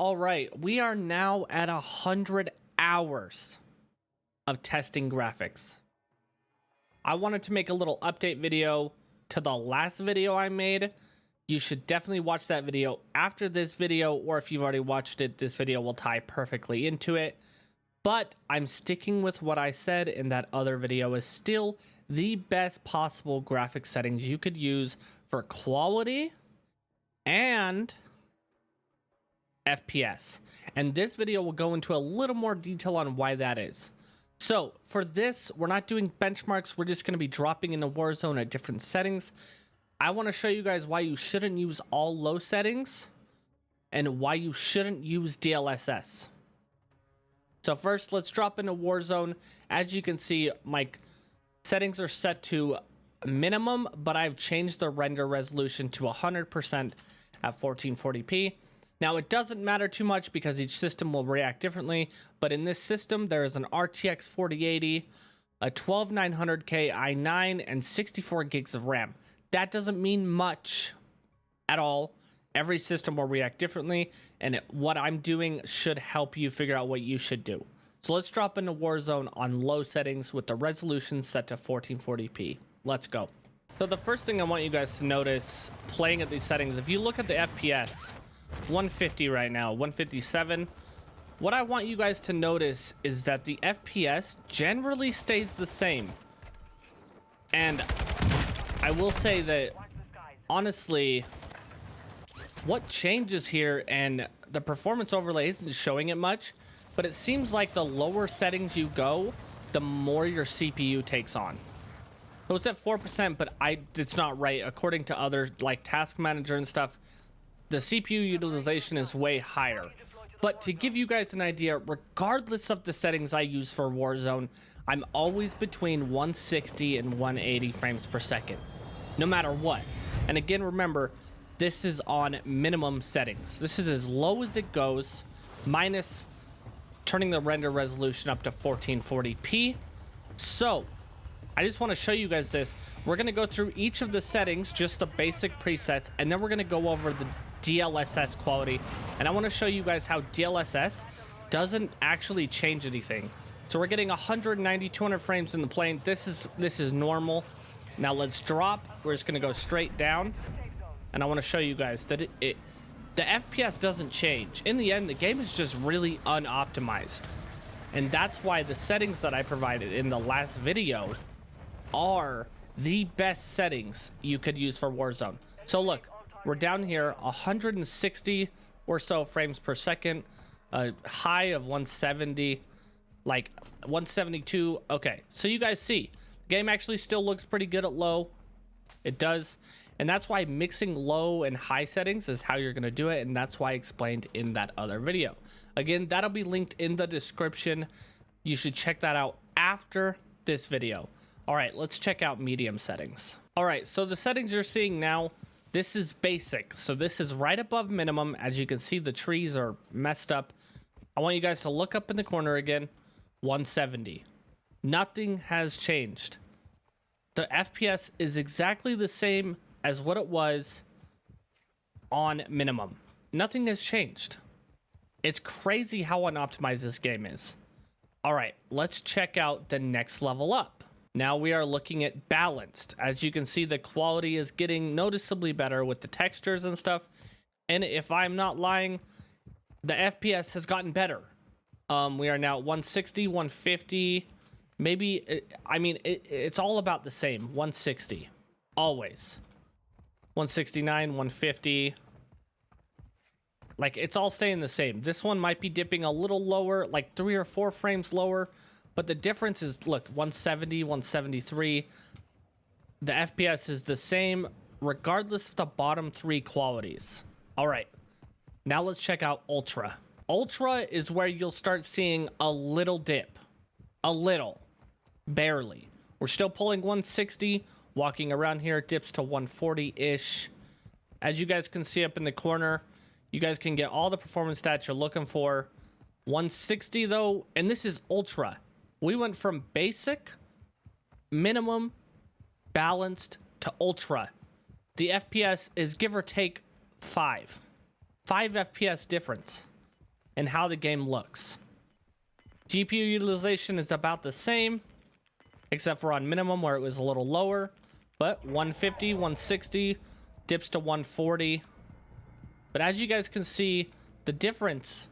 All right, we are now at 100 hours of testing graphics. I wanted to make a little update video to the last video I made. You should definitely watch that video after this video, or if you've already watched it, this video will tie perfectly into it. But I'm sticking with what I said in that other video is still the best possible graphic settings you could use for quality and FPS. And this video will go into a little more detail on why that is. So for this, we're not doing benchmarks. We're just going to be dropping into Warzone at different settings. I want to show you guys why you shouldn't use all low settings and why you shouldn't use DLSS. So first, let's drop into Warzone. As you can see, my settings are set to minimum, but I've changed the render resolution to 100% at 1440p. Now, it doesn't matter too much because each system will react differently, but in this system, there is an RTX 4080, a 12900K i9, and 64 gigs of RAM. That doesn't mean much at all. Every system will react differently, and what I'm doing should help you figure out what you should do. So let's drop into Warzone on low settings with the resolution set to 1440p. Let's go. So the first thing I want you guys to notice playing at these settings, if you look at the FPS, 150 right now, 157. What I want you guys to notice is that the FPS generally stays the same. And I will say that, honestly, what changes here, and the performance overlay isn't showing it much, but it seems like the lower settings you go, the more your CPU takes on. So it's at 4%, but it's not right. According to other like Task Manager and stuff, the CPU utilization is way higher. But to give you guys an idea, regardless of the settings I use for Warzone, I'm always between 160 and 180 frames per second, no matter what. And again, remember, this is on minimum settings. This is as low as it goes, minus turning the render resolution up to 1440p. So I just want to show you guys this. We're going to go through each of the settings, just the basic presets, and then we're going to go over the DLSS quality. And I want to show you guys how DLSS doesn't actually change anything. So we're getting 190, 200 frames in the plane. This is normal. Now let's drop. We're just going to go straight down. And I want to show you guys that the FPS doesn't change. In the end, the game is just really unoptimized. And that's why the settings that I provided in the last video are the best settings you could use for Warzone. So look, we're down here 160 or so frames per second, a high of 170, like 172. Okay, so you guys see, the game actually still looks pretty good at low. It does. And that's why mixing low and high settings is how you're going to do it. And that's why I explained in that other video. Again, that'll be linked in the description. You should check that out after this video. All right, let's check out medium settings. All right, so the settings you're seeing now, this is basic. So this is right above minimum. As you can see, the trees are messed up. I want you guys to look up in the corner again, 170. Nothing has changed. The FPS is exactly the same as what it was on minimum. Nothing has changed. It's crazy how unoptimized this game is. All right, let's check out the next level up. Now we are looking at balanced. As you can see, the quality is getting noticeably better with the textures and stuff. And if I'm not lying, the FPS has gotten better. We are now 160, 150, maybe, it's all about the same, 160, always. 169, 150. Like, it's all staying the same. This one might be dipping a little lower, like 3 or 4 frames lower. But the difference is, look, 170, 173. The FPS is the same, regardless of the bottom 3 qualities. All right. Now let's check out Ultra. Ultra is where you'll start seeing a little dip. A little. Barely. We're still pulling 160. Walking around here, it dips to 140-ish. As you guys can see up in the corner, you guys can get all the performance stats you're looking for. 160 though, and this is ultra. We went from basic, minimum, balanced to ultra. The FPS is give or take 5 FPS difference. and how the game looks. GPU utilization is about the same, except for on minimum where it was a little lower, but 150, 160, dips to 140. But as you guys can see, the difference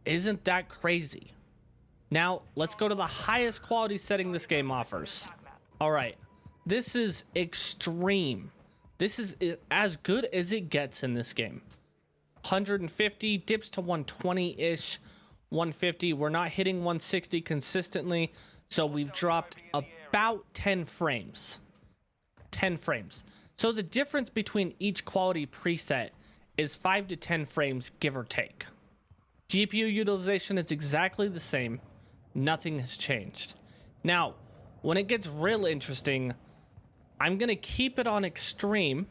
isn't that crazy. Now, let's go to the highest quality setting this game offers. All right, this is extreme. This is as good as it gets in this game. 150, dips to 120-ish, 150. We're not hitting 160 consistently, so we've dropped about 10 frames. 10 frames. So the difference between each quality preset is 5 to 10 frames, give or take. GPU utilization is exactly the same. Nothing has changed. Now, when it gets real interesting, I'm going to keep it on extreme,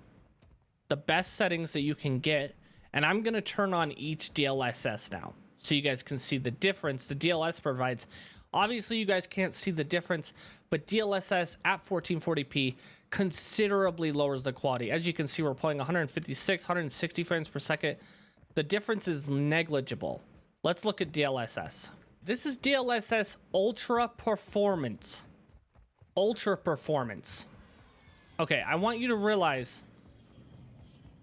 the best settings that you can get, and I'm going to turn on each DLSS now so you guys can see the difference the DLSS provides. Obviously, you guys can't see the difference, but DLSS at 1440p considerably lowers the quality. As you can see, we're playing 156, 160 frames per second. The difference is negligible. Let's look at DLSS. This is DLSS Ultra Performance. Ultra Performance. Okay, I want you to realize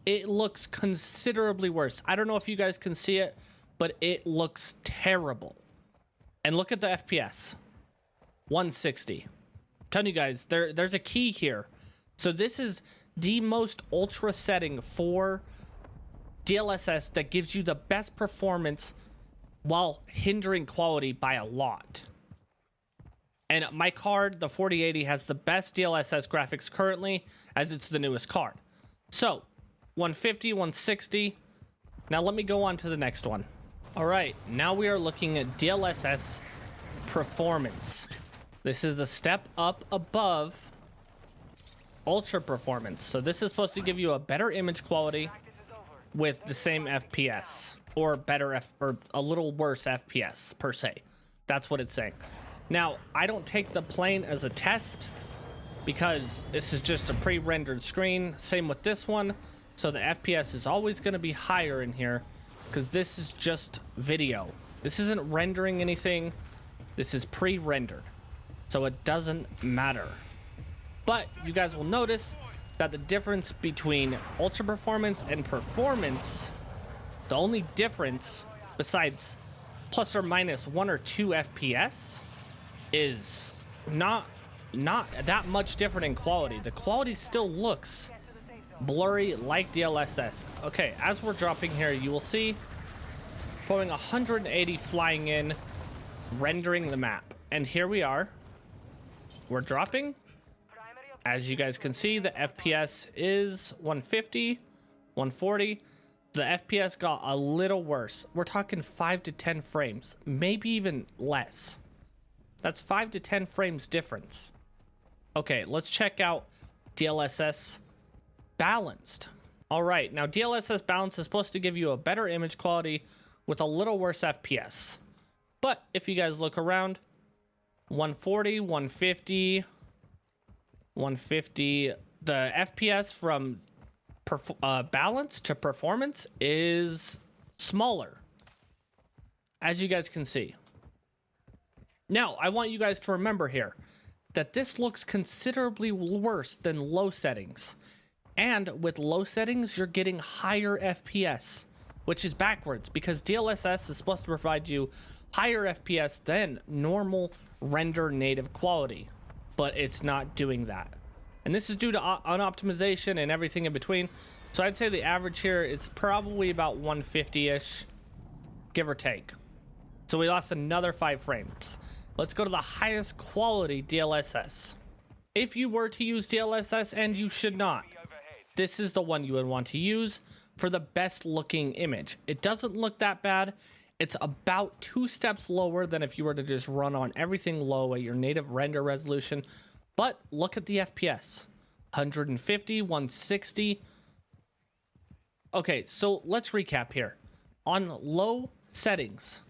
it looks considerably worse. I don't know if you guys can see it, but it looks terrible. And look at the FPS. 160. I'm telling you guys, there's a key here. So this is the most ultra setting for DLSS that gives you the best performance while hindering quality by a lot. And my card, the 4080, has the best DLSS graphics currently, as it's the newest card. So 150, 160. Now let me go on to the next one. All right, now we are looking at DLSS performance. This is a step up above ultra performance. So this is supposed to give you a better image quality with the same FPS, or better or a little worse FPS per se. That's what it's saying. Now, I don't take the plane as a test because this is just a pre-rendered screen. Same with this one. So the FPS is always going to be higher in here because this is just video. This isn't rendering anything. This is pre-rendered. So it doesn't matter. But you guys will notice that the difference between ultra performance and performance, the only difference besides plus or minus 1 or 2 FPS is not that much different in quality. The quality still looks blurry like DLSS. Okay, as we're dropping here, you will see going 180 flying in, rendering the map. And here we are. We're dropping. As you guys can see, the FPS is 150, 140. The FPS got a little worse. We're talking 5 to 10 frames, maybe even less. That's 5 to 10 frames difference. Okay, let's check out DLSS balanced. All right, now DLSS balanced is supposed to give you a better image quality with a little worse FPS. But if you guys look around, 140, 150, 150, the FPS from balance to performance is smaller, as you guys can see. Now, I want you guys to remember here that this looks considerably worse than low settings. And with low settings, you're getting higher FPS, which is backwards because DLSS is supposed to provide you higher FPS than normal render native quality, but it's not doing that. And this is due to unoptimization and everything in between. So I'd say the average here is probably about 150-ish, give or take. So we lost another 5 frames. Let's go to the highest quality DLSS. If you were to use DLSS, and you should not, this is the one you would want to use for the best looking image. It doesn't look that bad. It's about 2 steps lower than if you were to just run on everything low at your native render resolution. But look at the FPS, 150, 160. Okay, so let's recap here. On low settings,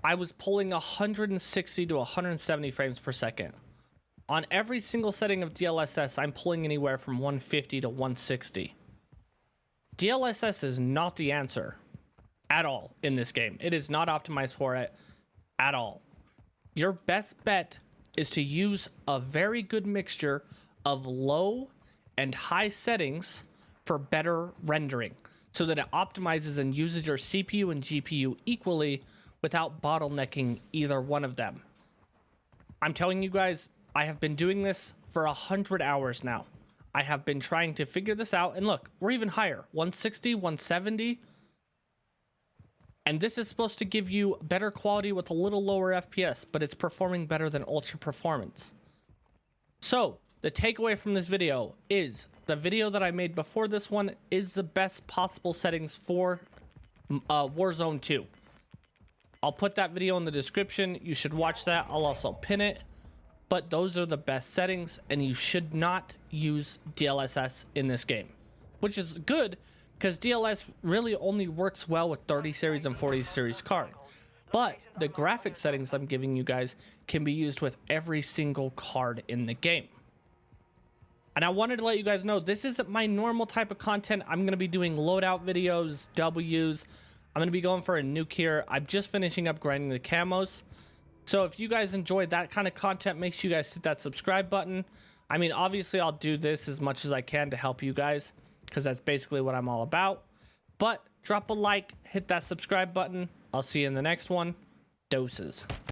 I was pulling 160 to 170 frames per second. On every single setting of DLSS, I'm pulling anywhere from 150 to 160. DLSS is not the answer. at all in this game. It is not optimized for it at all. Your best bet is to use a very good mixture of low and high settings for better rendering, so that it optimizes and uses your CPU and GPU equally without bottlenecking either one of them. I'm telling you guys, I have been doing this for 100 hours now. I have been trying to figure this out, and look, we're even higher, 160, 170. And this is supposed to give you better quality with a little lower FPS, but it's performing better than ultra performance. So the takeaway from this video is the video that I made before this one is the best possible settings for Warzone 2. I'll put that video in the description. You should watch that. I'll also pin it. But those are the best settings, and you should not use DLSS in this game, which is good because DLS really only works well with 30 series and 40 series card. But the graphic settings I'm giving you guys can be used with every single card in the game. And I wanted to let you guys know this isn't my normal type of content. I'm going to be doing loadout videos, W's. I'm going to be going for a nuke here. I'm just finishing up grinding the camos. So if you guys enjoyed that kind of content, make sure you guys hit that subscribe button. I mean, obviously I'll do this as much as I can to help you guys, because that's basically what I'm all about. But drop a like, hit that subscribe button. I'll see you in the next one. Doses.